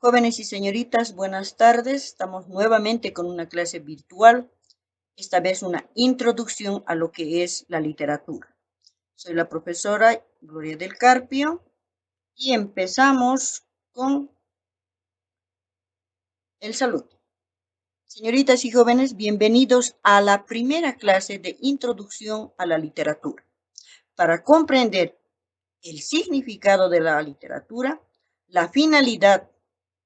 Jóvenes y señoritas, buenas tardes. Estamos nuevamente con una clase virtual, esta vez una introducción a lo que es la literatura. Soy la profesora Gloria del Carpio y empezamos con el saludo. Señoritas y jóvenes, bienvenidos a la primera clase de introducción a la literatura. Para comprender el significado de la literatura, la finalidad,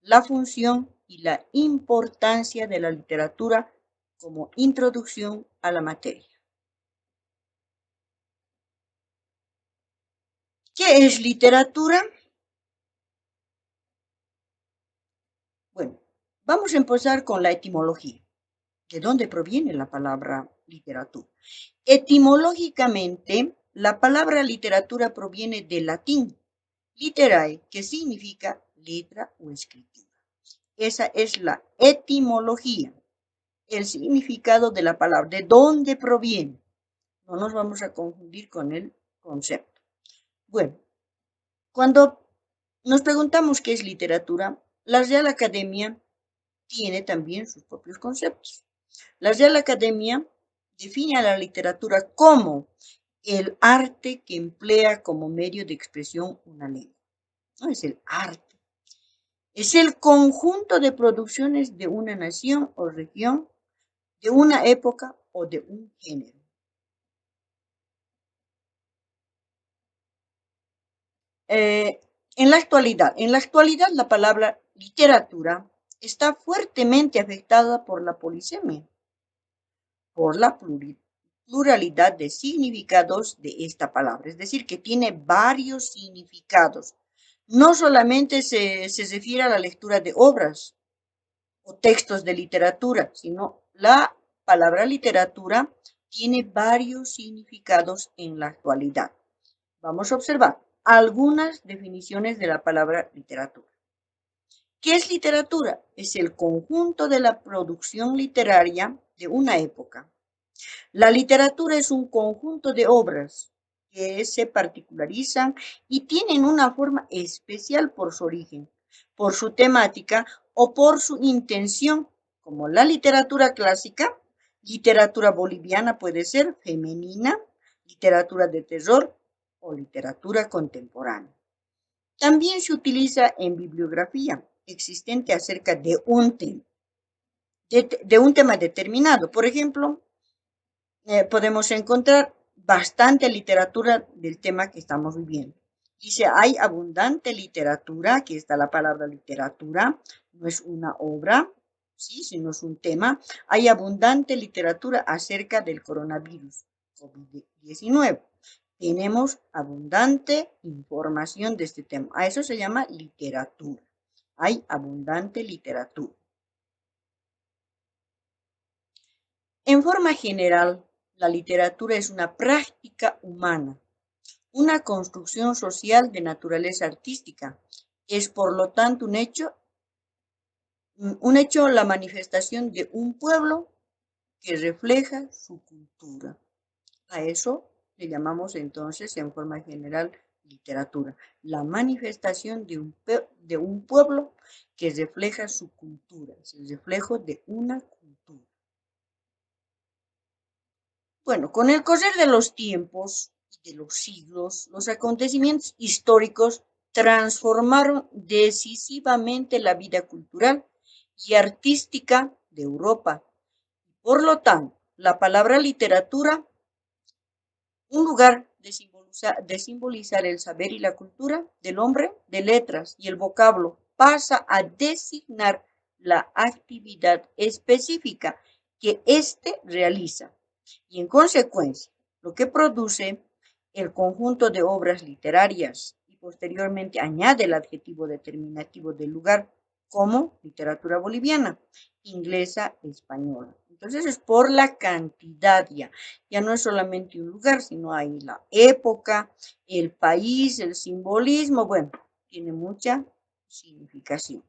la función y la importancia de la literatura como introducción a la materia. ¿Qué es literatura? Bueno, vamos a empezar con la etimología. ¿De dónde proviene la palabra literatura? Etimológicamente, la palabra literatura proviene del latín literae, que significa letra o escritura. Esa es la etimología, el significado de la palabra, de dónde proviene. No nos vamos a confundir con el concepto. Bueno, cuando nos preguntamos qué es literatura, la Real Academia tiene también sus propios conceptos. La Real Academia define a la literatura como el arte que emplea como medio de expresión una lengua. No es el arte. Es el conjunto de producciones de una nación o región, de una época o de un género. En la actualidad la palabra literatura está fuertemente afectada por la polisemia, por la pluralidad de significados de esta palabra, es decir, que tiene varios significados. No solamente se refiere a la lectura de obras o textos de literatura, sino la palabra literatura tiene varios significados en la actualidad. Vamos a observar algunas definiciones de la palabra literatura. ¿Qué es literatura? Es el conjunto de la producción literaria de una época. La literatura es un conjunto de obras que se particularizan y tienen una forma especial por su origen, por su temática o por su intención, como la literatura clásica, literatura boliviana puede ser femenina, literatura de terror o literatura contemporánea. También se utiliza en bibliografía existente acerca de un tema determinado. Por ejemplo, podemos encontrar bastante literatura del tema que estamos viviendo. Dice, hay abundante literatura, aquí está la palabra literatura, no es una obra, ¿sí? Sino es un tema. Hay abundante literatura acerca del coronavirus COVID-19. Tenemos abundante información de este tema. A eso se llama literatura. Hay abundante literatura. En forma general, la literatura es una práctica humana, una construcción social de naturaleza artística. Es, por lo tanto, un hecho la manifestación de un pueblo que refleja su cultura. A eso le llamamos entonces, en forma general, literatura. La manifestación de un pueblo que refleja su cultura, es el reflejo de una cultura. Bueno, con el correr de los tiempos y de los siglos, los acontecimientos históricos transformaron decisivamente la vida cultural y artística de Europa. Por lo tanto, la palabra literatura, un lugar de simbolizar el saber y la cultura del hombre de letras, y el vocablo pasa a designar la actividad específica que éste realiza y, en consecuencia, lo que produce el conjunto de obras literarias, y posteriormente añade el adjetivo determinativo del lugar, como literatura boliviana, inglesa, española. Entonces es por la cantidad ya no es solamente un lugar, sino hay la época, el país, el simbolismo, bueno, tiene mucha significación.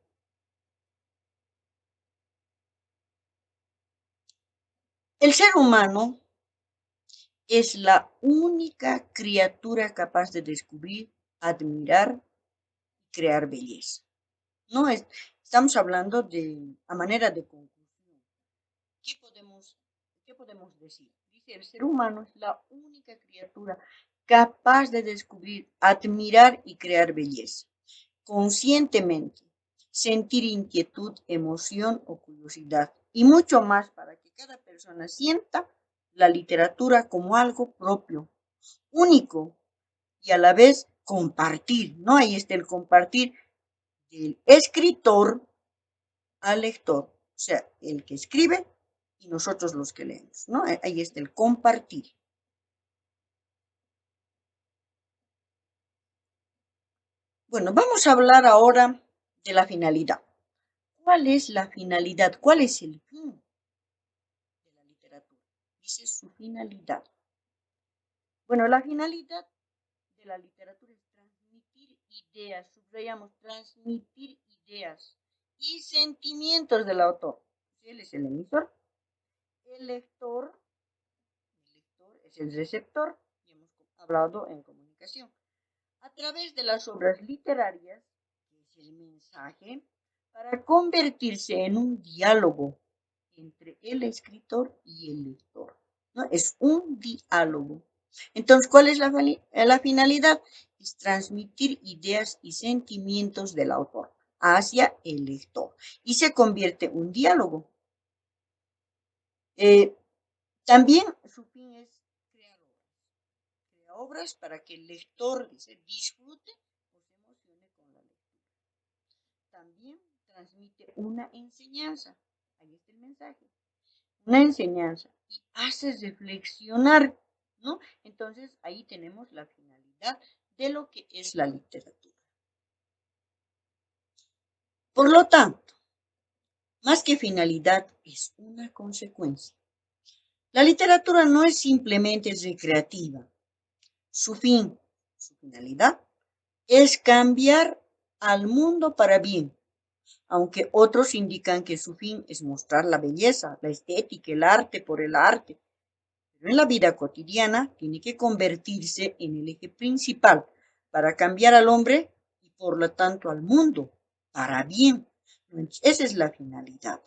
El ser humano es la única criatura capaz de descubrir, admirar y crear belleza. No es, estamos hablando a manera de conclusión. ¿Qué podemos decir? Dice, el ser humano es la única criatura capaz de descubrir, admirar y crear belleza. Conscientemente, sentir inquietud, emoción o curiosidad y mucho más para que cada persona sienta la literatura como algo propio, único y a la vez compartir, ¿no? Ahí está el compartir del escritor al lector, o sea, el que escribe y nosotros los que leemos, ¿no? Ahí está el compartir. Bueno, vamos a hablar ahora de la finalidad. ¿Cuál es la finalidad? ¿Cuál es el fin de la literatura? Dice su finalidad. Bueno, la finalidad de la literatura es transmitir ideas, subrayamos, transmitir ideas y sentimientos del autor. Él es el emisor, el lector es el receptor, y hemos hablado en comunicación. A través de las obras literarias, que es el mensaje, para convertirse en un diálogo entre el escritor y el lector, ¿no? Es un diálogo. Entonces, ¿cuál es la finalidad? Es transmitir ideas y sentimientos del autor hacia el lector y se convierte en un diálogo. También su fin es crear obras para que el lector disfrute o se emocione con la lectura. También transmite una enseñanza, ahí está el mensaje, una enseñanza y hace reflexionar, ¿no? Entonces ahí tenemos la finalidad de lo que es la literatura. Por lo tanto, más que finalidad, es una consecuencia. La literatura no es simplemente recreativa. Su fin, su finalidad, es cambiar al mundo para bien, aunque otros indican que su fin es mostrar la belleza, la estética, el arte por el arte. Pero en la vida cotidiana tiene que convertirse en el eje principal para cambiar al hombre y por lo tanto al mundo para bien. Esa es la finalidad.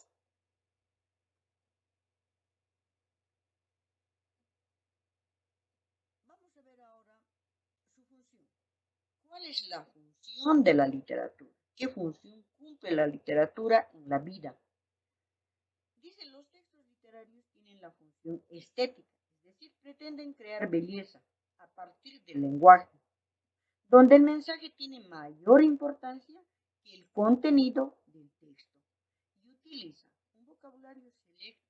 Vamos a ver ahora su función. ¿Cuál es la función de la literatura? ¿Qué función cumple la literatura en la vida? Dicen, los textos literarios tienen la función estética, es decir, pretenden crear belleza a partir del lenguaje, donde el mensaje tiene mayor importancia que el contenido del texto y utiliza un vocabulario selecto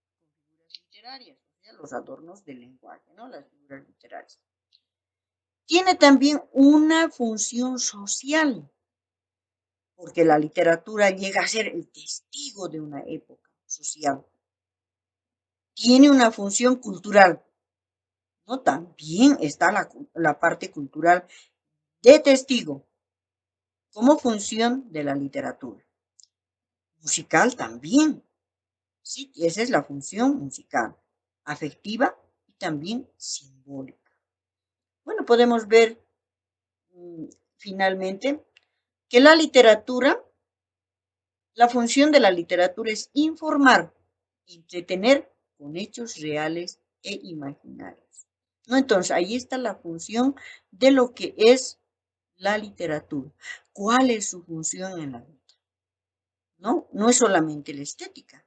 con figuras literarias, o sea, los adornos del lenguaje, ¿no? Las figuras literarias. Tiene también una función social, porque la literatura llega a ser el testigo de una época social. Tiene una función cultural, ¿no? También está la parte cultural de testigo como función de la literatura. Musical también, sí, esa es la función musical, afectiva y también simbólica. Bueno, podemos ver finalmente que la función de la literatura es informar, entretener con hechos reales e imaginarios, ¿no? Entonces, ahí está la función de lo que es la literatura. ¿Cuál es su función en la vida? ¿No? No es solamente la estética,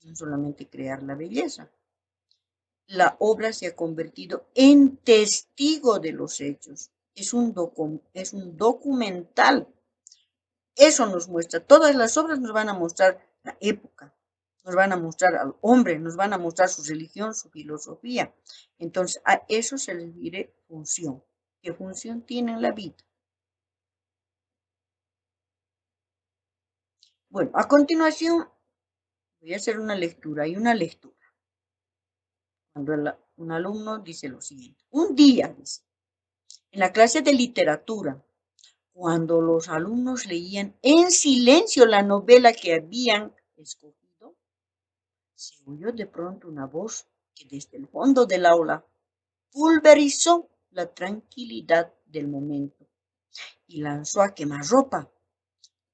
no es solamente crear la belleza. La obra se ha convertido en testigo de los hechos. Es un documental. Eso nos muestra. Todas las obras nos van a mostrar la época, nos van a mostrar al hombre, nos van a mostrar su religión, su filosofía. Entonces, a eso se le refiere función. ¿Qué función tiene en la vida? Bueno, a continuación voy a hacer una lectura y una lectura. Cuando un alumno dice lo siguiente. Un día, dice, en la clase de literatura, cuando los alumnos leían en silencio la novela que habían escogido, se oyó de pronto una voz que desde el fondo del aula pulverizó la tranquilidad del momento y lanzó a quemarropa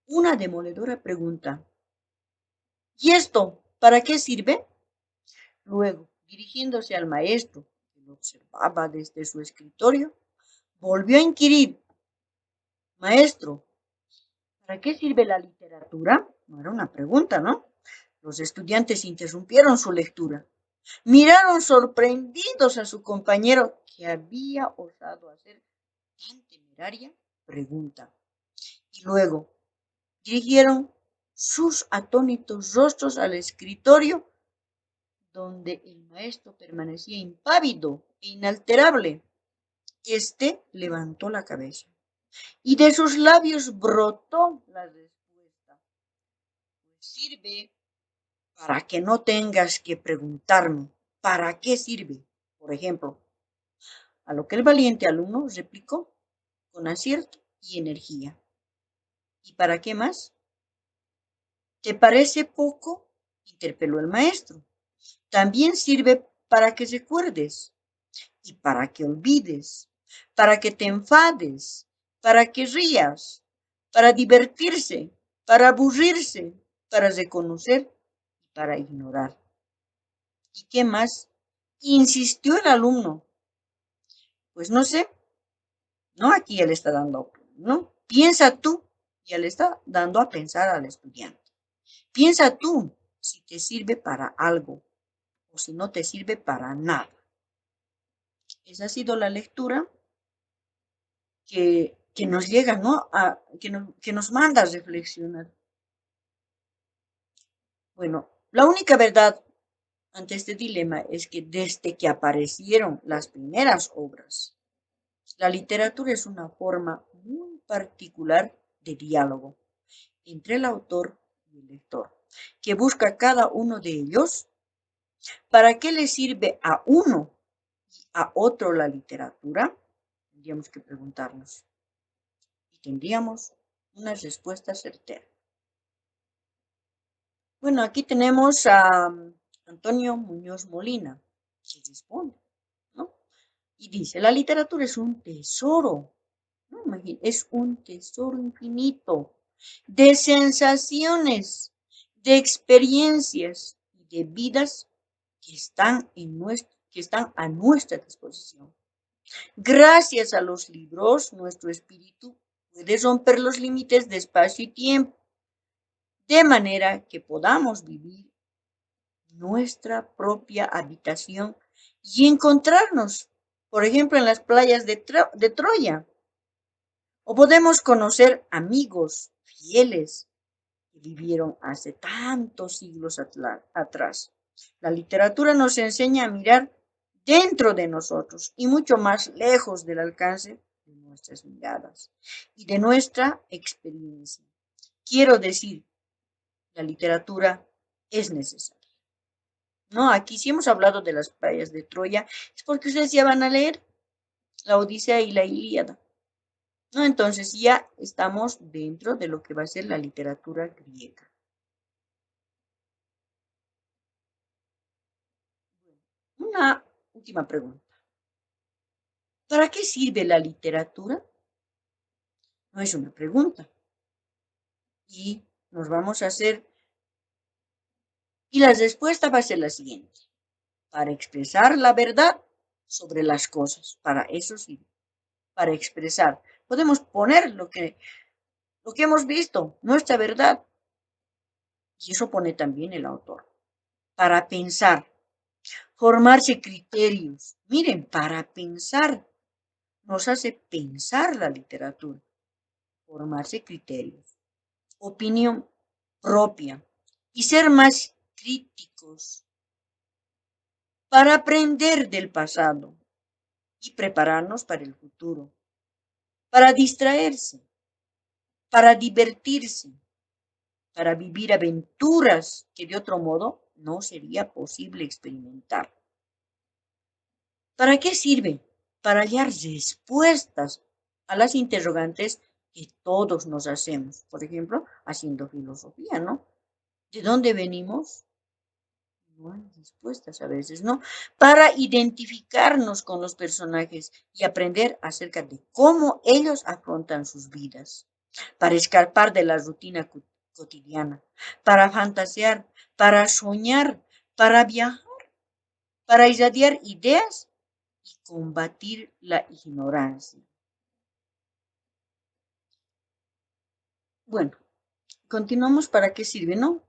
una demoledora pregunta: ¿y esto para qué sirve? Luego, dirigiéndose al maestro, que lo observaba desde su escritorio, volvió a inquirir: Maestro, ¿para qué sirve la literatura? No era una pregunta, ¿no? Los estudiantes interrumpieron su lectura. Miraron sorprendidos a su compañero, que había osado hacer tan temeraria pregunta. Y luego dirigieron sus atónitos rostros al escritorio, donde el maestro permanecía impávido e inalterable. Este levantó la cabeza y de sus labios brotó la respuesta: pues sirve para que no tengas que preguntarme para qué sirve, por ejemplo. A lo que el valiente alumno replicó con acierto y energía: ¿y para qué más? ¿Te parece poco? Interpeló el maestro. También sirve para que recuerdes y para que olvides, para que te enfades, para que rías, para divertirse, para aburrirse, para reconocer y para ignorar. ¿Y qué más? Insistió el alumno. Pues no sé, no, aquí él está dando, ¿no? Piensa tú, y él está dando a pensar al estudiante. Piensa tú si te sirve para algo o si no te sirve para nada. Esa ha sido la lectura que nos llega, ¿no? Que nos manda a reflexionar. Bueno, la única verdad ante este dilema es que desde que aparecieron las primeras obras, la literatura es una forma muy particular de diálogo entre el autor y el lector, que busca cada uno de ellos. ¿Para qué le sirve a uno y a otro la literatura? Tendríamos que preguntarnos y tendríamos una respuesta certera. Bueno, aquí tenemos a Antonio Muñoz Molina, que responde, ¿no? Y dice: la literatura es un tesoro, ¿no? Es un tesoro infinito de sensaciones, de experiencias y de vidas que están a nuestra disposición. Gracias a los libros, nuestro espíritu puede romper los límites de espacio y tiempo, de manera que podamos vivir nuestra propia habitación y encontrarnos, por ejemplo, en las playas de Troya. O podemos conocer amigos fieles que vivieron hace tantos siglos atrás. La literatura nos enseña a mirar dentro de nosotros y mucho más lejos del alcance de nuestras miradas y de nuestra experiencia. Quiero decir, la literatura es necesaria. No, aquí sí hemos hablado de las playas de Troya, es porque ustedes ya van a leer la Odisea y la Ilíada. No, entonces ya estamos dentro de lo que va a ser la literatura griega. Una última pregunta. ¿Para qué sirve la literatura? No es una pregunta. Y nos vamos a hacer, y la respuesta va a ser la siguiente: para expresar la verdad sobre las cosas. Para eso sirve. Para expresar. Podemos poner lo que hemos visto, nuestra verdad. Y eso pone también el autor. Para pensar, formarse criterios. Miren, para pensar, nos hace pensar la literatura, formarse criterios, opinión propia y ser más críticos para aprender del pasado y prepararnos para el futuro, para distraerse, para divertirse, para vivir aventuras que de otro modo no sería posible experimentar. ¿Para qué sirve? Para hallar respuestas a las interrogantes que todos nos hacemos. Por ejemplo, haciendo filosofía, ¿no? ¿De dónde venimos? No hay respuestas a veces, ¿no? Para identificarnos con los personajes y aprender acerca de cómo ellos afrontan sus vidas. para escapar de la rutina cotidiana, para fantasear, para soñar, para viajar, para irradiar ideas y combatir la ignorancia. Bueno, continuamos. ¿Para qué sirve, no?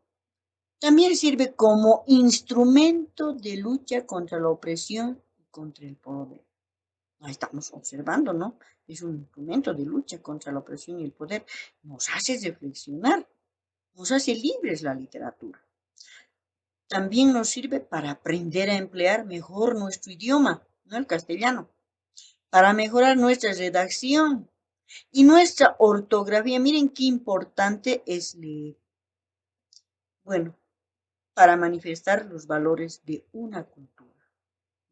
También sirve como instrumento de lucha contra la opresión y contra el poder. Ahí estamos observando, ¿no? Es un instrumento de lucha contra la opresión y el poder. Nos hace reflexionar, nos hace libres la literatura. También nos sirve para aprender a emplear mejor nuestro idioma, no el castellano, para mejorar nuestra redacción y nuestra ortografía. Miren qué importante es leer. Bueno, para manifestar los valores de una cultura.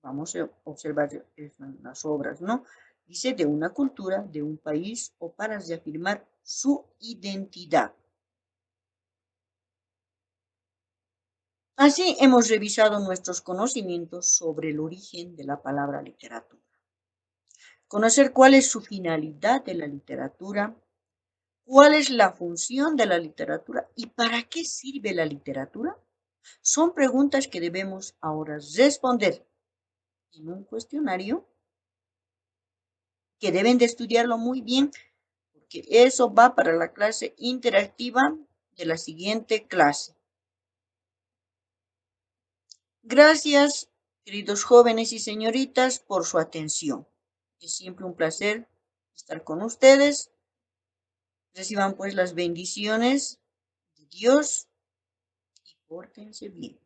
Vamos a observar en las obras, ¿no? Dice de una cultura, de un país o para reafirmar su identidad. Así hemos revisado nuestros conocimientos sobre el origen de la palabra literatura. Conocer cuál es su finalidad de la literatura, cuál es la función de la literatura y para qué sirve la literatura, son preguntas que debemos ahora responder en un cuestionario que deben de estudiarlo muy bien, porque eso va para la clase interactiva de la siguiente clase. Gracias, queridos jóvenes y señoritas, por su atención. Es siempre un placer estar con ustedes. Reciban pues las bendiciones de Dios y pórtense bien.